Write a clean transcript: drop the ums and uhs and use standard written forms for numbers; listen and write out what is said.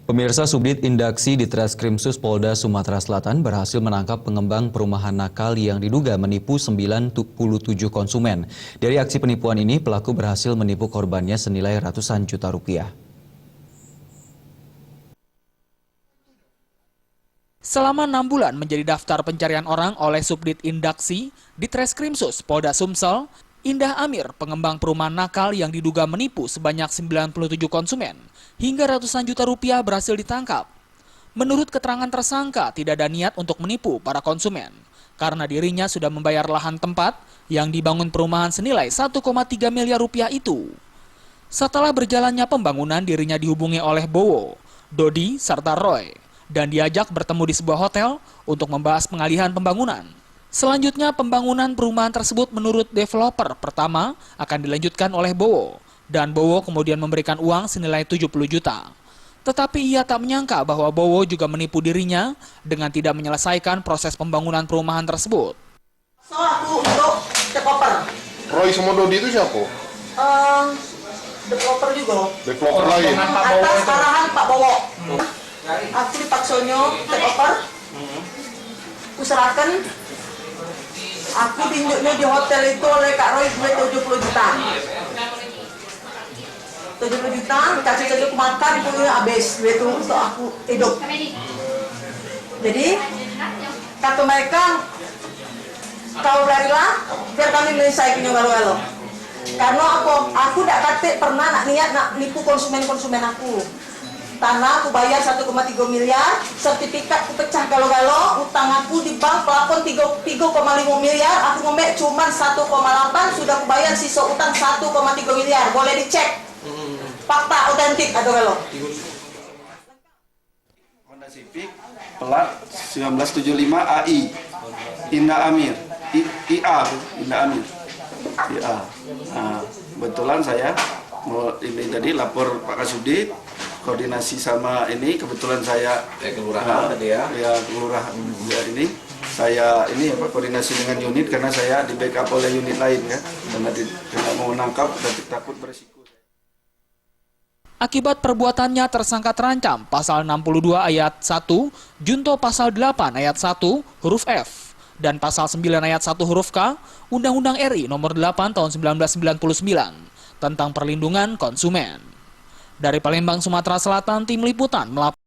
Pemirsa, Subdit Indaksi di Treskrimsus Polda Sumatera Selatan berhasil menangkap pengembang perumahan nakal yang diduga menipu 97 konsumen. Dari aksi penipuan ini, pelaku berhasil menipu korbannya senilai ratusan juta rupiah. Selama 6 bulan menjadi daftar pencarian orang oleh Subdit Indaksi di Treskrimsus Polda Sumsel, Indah Amir, pengembang perumahan nakal yang diduga menipu sebanyak 97 konsumen, hingga ratusan juta rupiah berhasil ditangkap. Menurut keterangan tersangka, tidak ada niat untuk menipu para konsumen, karena dirinya sudah membayar lahan tempat yang dibangun perumahan senilai 1,3 miliar rupiah itu. Setelah berjalannya pembangunan, dirinya dihubungi oleh Bowo, Dodi, serta Roy, dan diajak bertemu di sebuah hotel untuk membahas pengalihan pembangunan. Selanjutnya, pembangunan perumahan tersebut menurut developer pertama akan dilanjutkan oleh Bowo, dan Bowo kemudian memberikan uang senilai 70 juta. Tetapi ia tak menyangka bahwa Bowo juga menipu dirinya dengan tidak menyelesaikan proses pembangunan perumahan tersebut. So, aku untuk developer. Roy sama Dodi itu siapa? Developer juga. Developer lain. Atas arahan Pak Bowo. Aku dipaksonyo developer. Usahakan aku tunjuknya di hotel itu oleh Kak Roy duit 70 juta. 70 juta, kasih aku makan, punya habis duit itu untuk aku hidup. Jadi, kata mereka, kau larilah, biar kami menyelesaikan galo-galo. Karena aku tidak kata pernah nak niat nak nipu konsumen-konsumen aku. Tanah aku bayar 1,3 miliar, sertifikat aku pecah galo-galo, utang aku di bank pelapon 3,5 miliar, aku ngomel cuma 1,8, sudah aku bayar sisa utang 1,3 miliar, boleh dicek. Fakta otentik atau galo. Honda Civic plat 1975 AI, Indah Amir, IA, Indah Amir, IA. Nah, kebetulan saya mau ini tadi lapor Pak Kasubdit, koordinasi sama ini, kebetulan saya kelurahan tadi ya kelurahan ya ini saya ini koordinasi dengan unit karena saya di backup oleh unit lain ya, karena tidak mau menangkap dan takut berisiko. Akibat perbuatannya, tersangka terancam pasal 62 ayat 1, junto pasal 8 ayat 1 huruf F, dan pasal 9 ayat 1 huruf K, Undang-Undang RI nomor 8 tahun 1999 tentang perlindungan konsumen. Dari Palembang, Sumatera Selatan, tim liputan melaporkan.